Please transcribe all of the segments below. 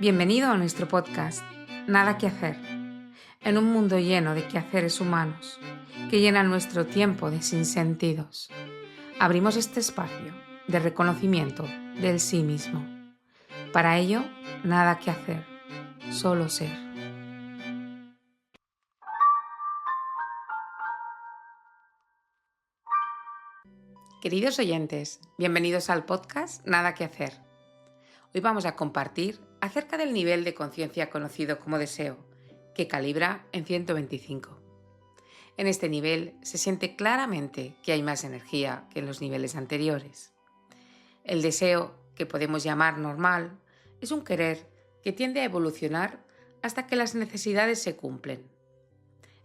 Bienvenido a nuestro podcast, Nada que hacer, en un mundo lleno de quehaceres humanos que llenan nuestro tiempo de sinsentidos. Abrimos este espacio de reconocimiento del sí mismo. Para ello, nada que hacer, solo ser. Queridos oyentes, bienvenidos al podcast Nada que hacer. Hoy vamos a compartir acerca del nivel de conciencia conocido como deseo, que calibra en 125. En este nivel se siente claramente que hay más energía que en los niveles anteriores. El deseo, que podemos llamar normal, es un querer que tiende a evolucionar hasta que las necesidades se cumplen.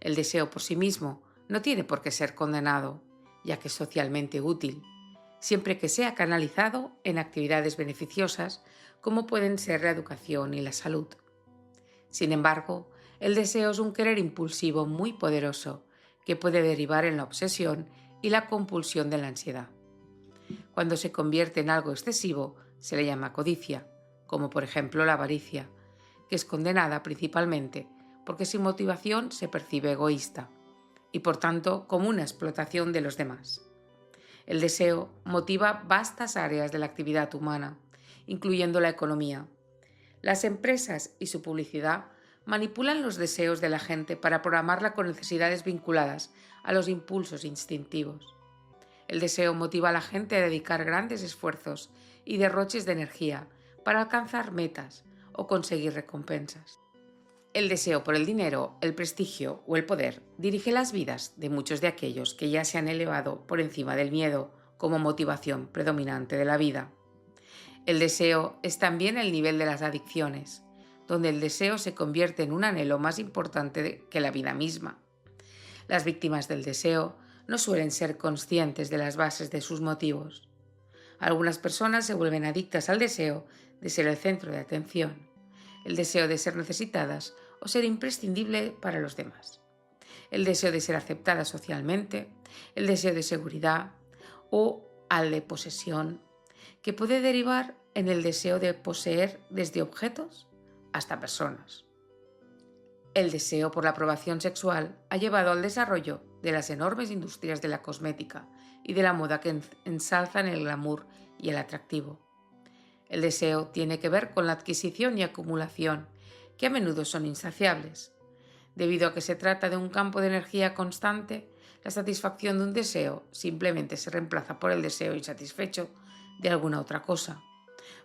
El deseo por sí mismo no tiene por qué ser condenado, ya que es socialmente útil, siempre que sea canalizado en actividades beneficiosas como pueden ser la educación y la salud. Sin embargo, el deseo es un querer impulsivo muy poderoso que puede derivar en la obsesión y la compulsión de la ansiedad. Cuando se convierte en algo excesivo, se le llama codicia, como por ejemplo la avaricia, que es condenada principalmente porque sin motivación se percibe egoísta y por tanto como una explotación de los demás. El deseo motiva vastas áreas de la actividad humana, incluyendo la economía. Las empresas y su publicidad manipulan los deseos de la gente para programarla con necesidades vinculadas a los impulsos instintivos. El deseo motiva a la gente a dedicar grandes esfuerzos y derroches de energía para alcanzar metas o conseguir recompensas. El deseo por el dinero, el prestigio o el poder dirige las vidas de muchos de aquellos que ya se han elevado por encima del miedo como motivación predominante de la vida. El deseo es también el nivel de las adicciones, donde el deseo se convierte en un anhelo más importante que la vida misma. Las víctimas del deseo no suelen ser conscientes de las bases de sus motivos. Algunas personas se vuelven adictas al deseo de ser el centro de atención, el deseo de ser necesitadas o ser imprescindible para los demás, el deseo de ser aceptada socialmente, el deseo de seguridad o al de posesión, que puede derivar en el deseo de poseer desde objetos hasta personas. El deseo por la aprobación sexual ha llevado al desarrollo de las enormes industrias de la cosmética y de la moda que ensalzan el glamour y el atractivo. El deseo tiene que ver con la adquisición y acumulación, que a menudo son insaciables. Debido a que se trata de un campo de energía constante, la satisfacción de un deseo simplemente se reemplaza por el deseo insatisfecho de alguna otra cosa.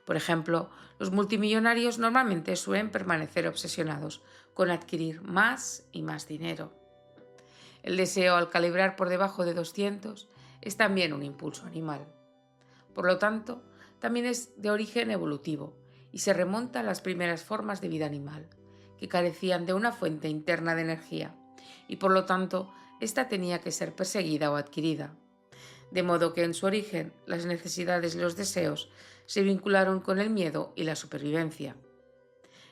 Por ejemplo, los multimillonarios normalmente suelen permanecer obsesionados con adquirir más y más dinero. El deseo, al calibrar por debajo de 200, es también un impulso animal. Por lo tanto, también es de origen evolutivo y se remonta a las primeras formas de vida animal, que carecían de una fuente interna de energía y por lo tanto ésta tenía que ser perseguida o adquirida. De modo que en su origen las necesidades y los deseos se vincularon con el miedo y la supervivencia.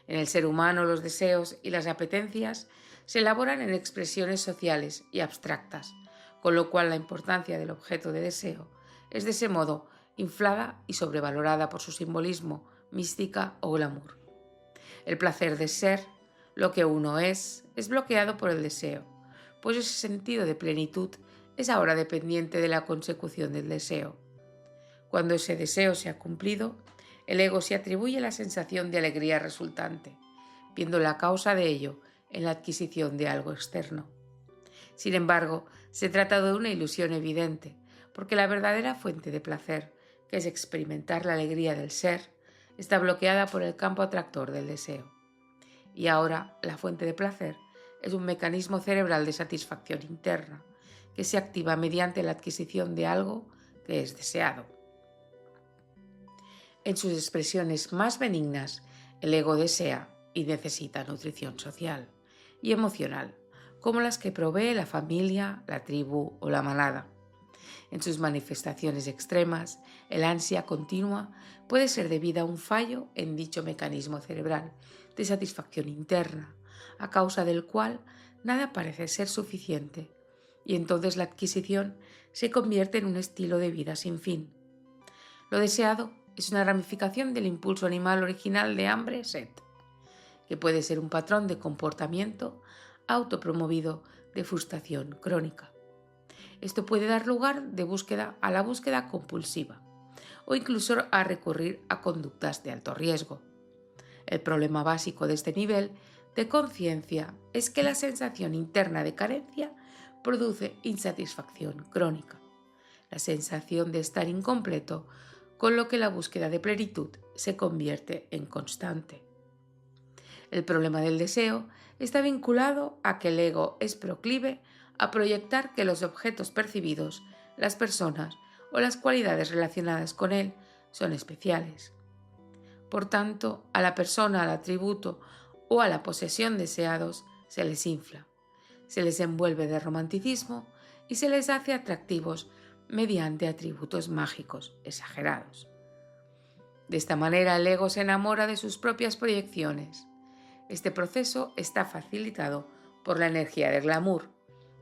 En el ser humano los deseos y las apetencias se elaboran en expresiones sociales y abstractas, con lo cual la importancia del objeto de deseo es de ese modo inflada y sobrevalorada por su simbolismo, mística o glamour. El placer de ser, lo que uno es bloqueado por el deseo, pues ese sentido de plenitud es ahora dependiente de la consecución del deseo. Cuando ese deseo se ha cumplido, el ego se atribuye la sensación de alegría resultante, viendo la causa de ello en la adquisición de algo externo. Sin embargo, se trata de una ilusión evidente, porque la verdadera fuente de placer, que es experimentar la alegría del ser, está bloqueada por el campo atractor del deseo. Y ahora la fuente de placer es un mecanismo cerebral de satisfacción interna, que se activa mediante la adquisición de algo que es deseado. En sus expresiones más benignas, el ego desea y necesita nutrición social y emocional, como las que provee la familia, la tribu o la manada. En sus manifestaciones extremas, el ansia continua puede ser debida a un fallo en dicho mecanismo cerebral de satisfacción interna, a causa del cual nada parece ser suficiente, y entonces la adquisición se convierte en un estilo de vida sin fin. Lo deseado es una ramificación del impulso animal original de hambre-sed, que puede ser un patrón de comportamiento autopromovido de frustración crónica. Esto puede dar lugar a la búsqueda compulsiva o incluso a recurrir a conductas de alto riesgo. El problema básico de este nivel de conciencia es que la sensación interna de carencia produce insatisfacción crónica, la sensación de estar incompleto, con lo que la búsqueda de plenitud se convierte en constante. El problema del deseo está vinculado a que el ego es proclive a proyectar que los objetos percibidos, las personas o las cualidades relacionadas con él son especiales. Por tanto, a la persona, al atributo o a la posesión deseados se les infla, se les envuelve de romanticismo y se les hace atractivos mediante atributos mágicos exagerados. De esta manera el ego se enamora de sus propias proyecciones. Este proceso está facilitado por la energía del glamour,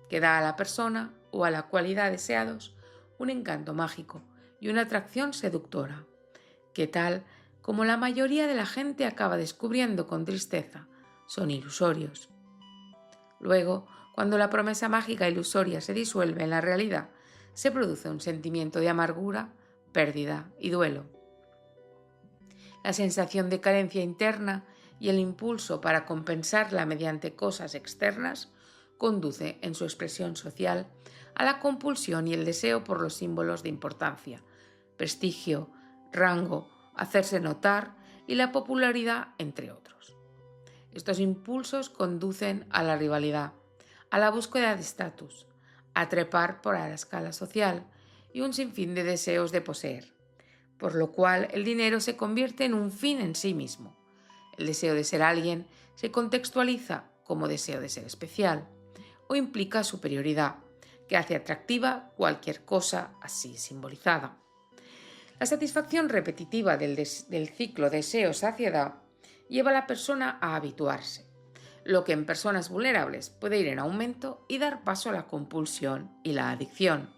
que da a la persona o a la cualidad deseados un encanto mágico y una atracción seductora, que tal como la mayoría de la gente acaba descubriendo con tristeza, son ilusorios. Luego, cuando la promesa mágica ilusoria se disuelve en la realidad, se produce un sentimiento de amargura, pérdida y duelo. La sensación de carencia interna y el impulso para compensarla mediante cosas externas conduce en su expresión social a la compulsión y el deseo por los símbolos de importancia, prestigio, rango, hacerse notar y la popularidad, entre otros. Estos impulsos conducen a la rivalidad, a la búsqueda de estatus, a trepar por la escala social y un sinfín de deseos de poseer, por lo cual el dinero se convierte en un fin en sí mismo. El deseo de ser alguien se contextualiza como deseo de ser especial o implica superioridad, que hace atractiva cualquier cosa así simbolizada. La satisfacción repetitiva del ciclo deseo-saciedad lleva a la persona a habituarse, lo que en personas vulnerables puede ir en aumento y dar paso a la compulsión y la adicción.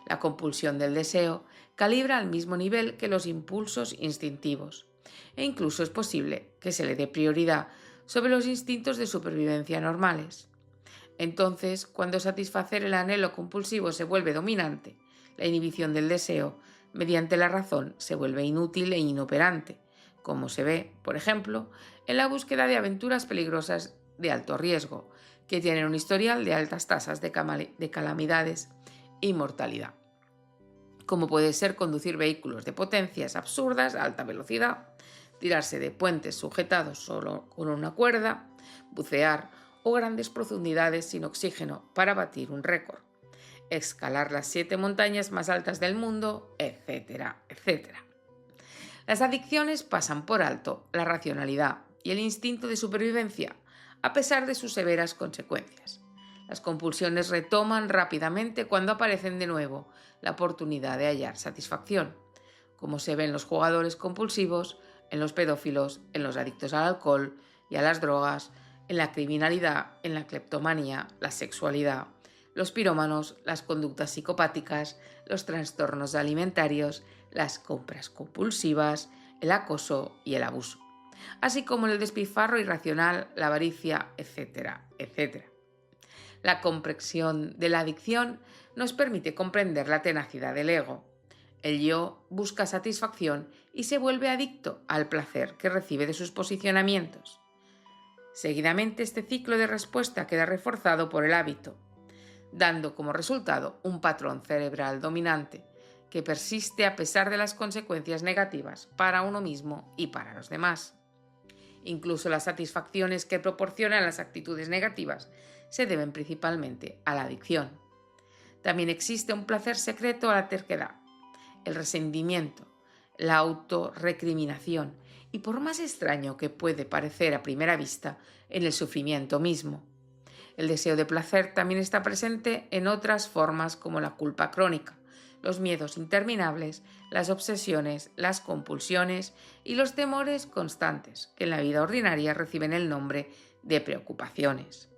La compulsión del deseo calibra al mismo nivel que los impulsos instintivos, e incluso es posible que se le dé prioridad sobre los instintos de supervivencia normales. Entonces, cuando satisfacer el anhelo compulsivo se vuelve dominante, la inhibición del deseo mediante la razón se vuelve inútil e inoperante, como se ve, por ejemplo, en la búsqueda de aventuras peligrosas de alto riesgo, que tienen un historial de altas tasas de calamidades y mortalidad, como puede ser conducir vehículos de potencias absurdas a alta velocidad, tirarse de puentes sujetados solo con una cuerda, bucear o grandes profundidades sin oxígeno para batir un récord, escalar las 7 montañas más altas del mundo, etcétera, etcétera. Las adicciones pasan por alto la racionalidad y el instinto de supervivencia, a pesar de sus severas consecuencias. Las compulsiones retoman rápidamente cuando aparecen de nuevo la oportunidad de hallar satisfacción, como se ve en los jugadores compulsivos, en los pedófilos, en los adictos al alcohol y a las drogas, en la criminalidad, en la cleptomanía, la sexualidad, los pirómanos, las conductas psicopáticas, los trastornos alimentarios, las compras compulsivas, el acoso y el abuso, así como el despilfarro irracional, la avaricia, etcétera, etcétera. La comprensión de la adicción nos permite comprender la tenacidad del ego. El yo busca satisfacción y se vuelve adicto al placer que recibe de sus posicionamientos. Seguidamente, este ciclo de respuesta queda reforzado por el hábito, dando como resultado un patrón cerebral dominante que persiste a pesar de las consecuencias negativas para uno mismo y para los demás. Incluso las satisfacciones que proporcionan las actitudes negativas se deben principalmente a la adicción. También existe un placer secreto a la terquedad, el resentimiento, la autorrecriminación y, por más extraño que puede parecer a primera vista, en el sufrimiento mismo. El deseo de placer también está presente en otras formas como la culpa crónica, los miedos interminables, las obsesiones, las compulsiones y los temores constantes, que en la vida ordinaria reciben el nombre de preocupaciones.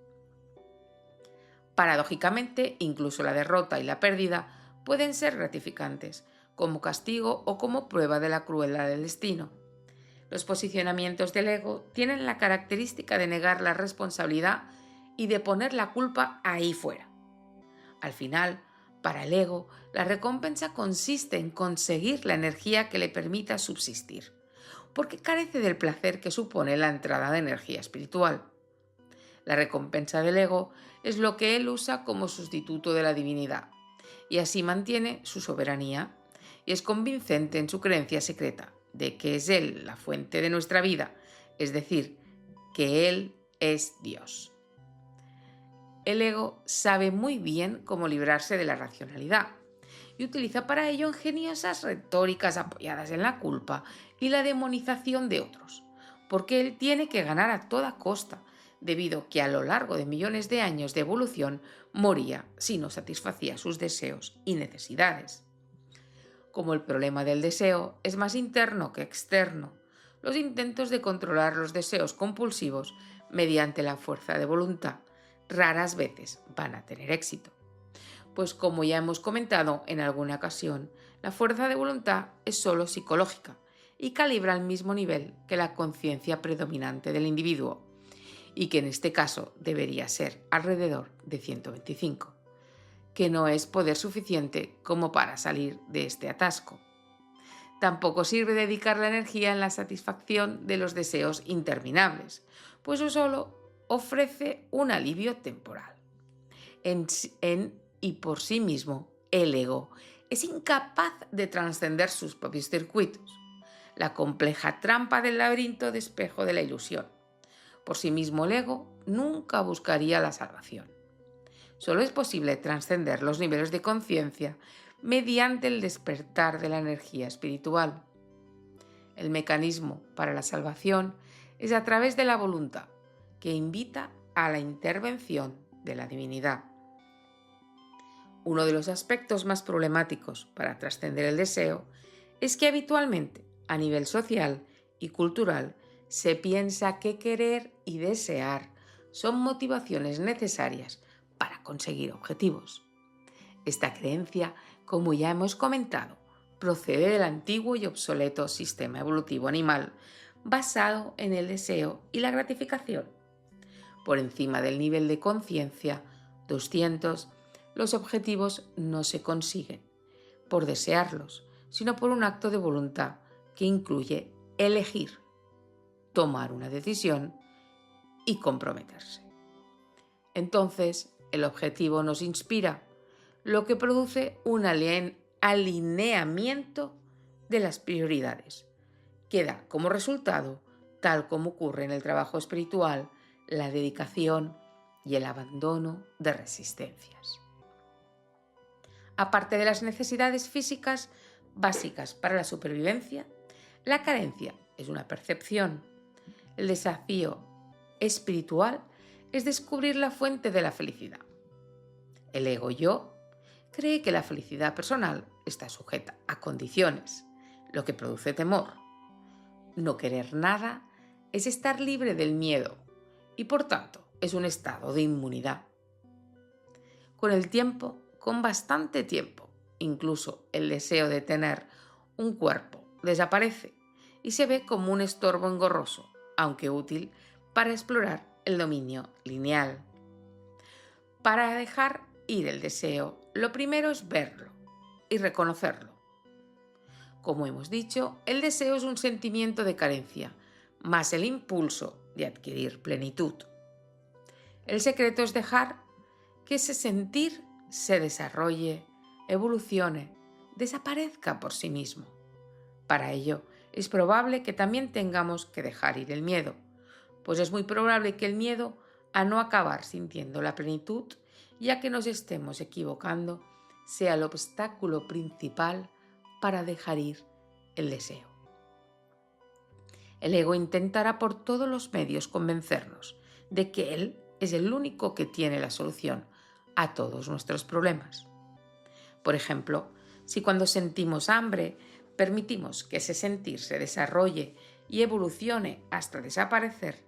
Paradójicamente, incluso la derrota y la pérdida pueden ser gratificantes, como castigo o como prueba de la crueldad del destino. Los posicionamientos del ego tienen la característica de negar la responsabilidad y de poner la culpa ahí fuera. Al final, para el ego, la recompensa consiste en conseguir la energía que le permita subsistir, porque carece del placer que supone la entrada de energía espiritual. La recompensa del ego es lo que él usa como sustituto de la divinidad, y así mantiene su soberanía, y es convincente en su creencia secreta de que es él la fuente de nuestra vida, es decir, que él es Dios. El ego sabe muy bien cómo librarse de la racionalidad y utiliza para ello ingeniosas retóricas apoyadas en la culpa y la demonización de otros, porque él tiene que ganar a toda costa, debido a que a lo largo de millones de años de evolución moría si no satisfacía sus deseos y necesidades. Como el problema del deseo es más interno que externo, los intentos de controlar los deseos compulsivos mediante la fuerza de voluntad raras veces van a tener éxito. Pues como ya hemos comentado en alguna ocasión, la fuerza de voluntad es solo psicológica y calibra al mismo nivel que la conciencia predominante del individuo, y que en este caso debería ser alrededor de 125, que no es poder suficiente como para salir de este atasco. Tampoco sirve dedicar la energía en la satisfacción de los deseos interminables, pues eso solo ofrece un alivio temporal. Y por sí mismo, el ego es incapaz de trascender sus propios circuitos, la compleja trampa del laberinto de espejo de la ilusión. Por sí mismo, el ego nunca buscaría la salvación. Solo es posible trascender los niveles de conciencia mediante el despertar de la energía espiritual. El mecanismo para la salvación es a través de la voluntad, que invita a la intervención de la divinidad. Uno de los aspectos más problemáticos para trascender el deseo es que habitualmente, a nivel social y cultural, se piensa que querer y desear son motivaciones necesarias para conseguir objetivos. Esta creencia, como ya hemos comentado, procede del antiguo y obsoleto sistema evolutivo animal basado en el deseo y la gratificación. Por encima del nivel de conciencia 200, los objetivos no se consiguen por desearlos, sino por un acto de voluntad que incluye elegir, tomar una decisión y comprometerse. Entonces, el objetivo nos inspira, lo que produce un alineamiento de las prioridades, que da como resultado, tal como ocurre en el trabajo espiritual, la dedicación y el abandono de resistencias. Aparte de las necesidades físicas básicas para la supervivencia, la carencia es una percepción. El desafío espiritual es descubrir la fuente de la felicidad. El ego yo cree que la felicidad personal está sujeta a condiciones, lo que produce temor. No querer nada es estar libre del miedo y por tanto es un estado de inmunidad. Con el tiempo, con bastante tiempo, incluso el deseo de tener un cuerpo desaparece y se ve como un estorbo engorroso, aunque útil para explorar el dominio lineal. Para dejar ir el deseo, lo primero es verlo y reconocerlo. Como hemos dicho, el deseo es un sentimiento de carencia, más el impulso de adquirir plenitud. El secreto es dejar que ese sentir se desarrolle, evolucione, desaparezca por sí mismo. Para ello, es probable que también tengamos que dejar ir el miedo, pues es muy probable que el miedo a no acabar sintiendo la plenitud, ya que nos estemos equivocando, sea el obstáculo principal para dejar ir el deseo. El ego intentará por todos los medios convencernos de que él es el único que tiene la solución a todos nuestros problemas. Por ejemplo, si cuando sentimos hambre permitimos que ese sentir se desarrolle y evolucione hasta desaparecer,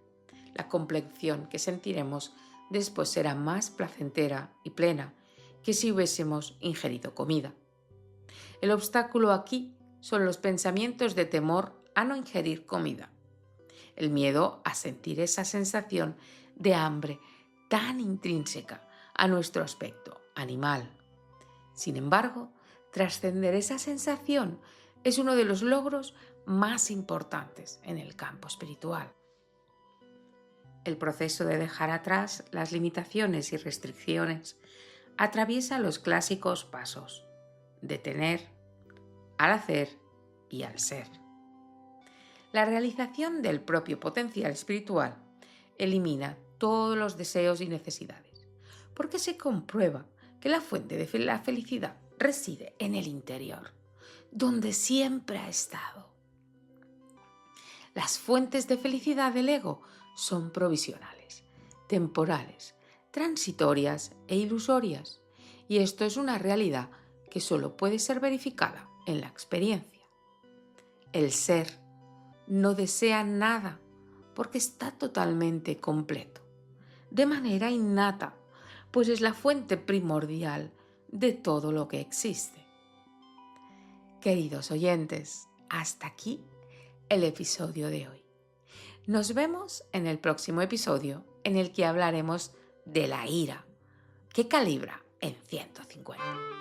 la complexión que sentiremos después será más placentera y plena que si hubiésemos ingerido comida. El obstáculo aquí son los pensamientos de temor a no ingerir comida, el miedo a sentir esa sensación de hambre tan intrínseca a nuestro aspecto animal. Sin embargo, trascender esa sensación es uno de los logros más importantes en el campo espiritual. El proceso de dejar atrás las limitaciones y restricciones atraviesa los clásicos pasos de tener, al hacer y al ser. La realización del propio potencial espiritual elimina todos los deseos y necesidades, porque se comprueba que la fuente de la felicidad reside en el interior, donde siempre ha estado. Las fuentes de felicidad del ego son provisionales, temporales, transitorias e ilusorias, y esto es una realidad que solo puede ser verificada en la experiencia. El ser no desea nada porque está totalmente completo, de manera innata, pues es la fuente primordial de todo lo que existe. Queridos oyentes, hasta aquí el episodio de hoy. Nos vemos en el próximo episodio en el que hablaremos de la ira, que calibra en 150.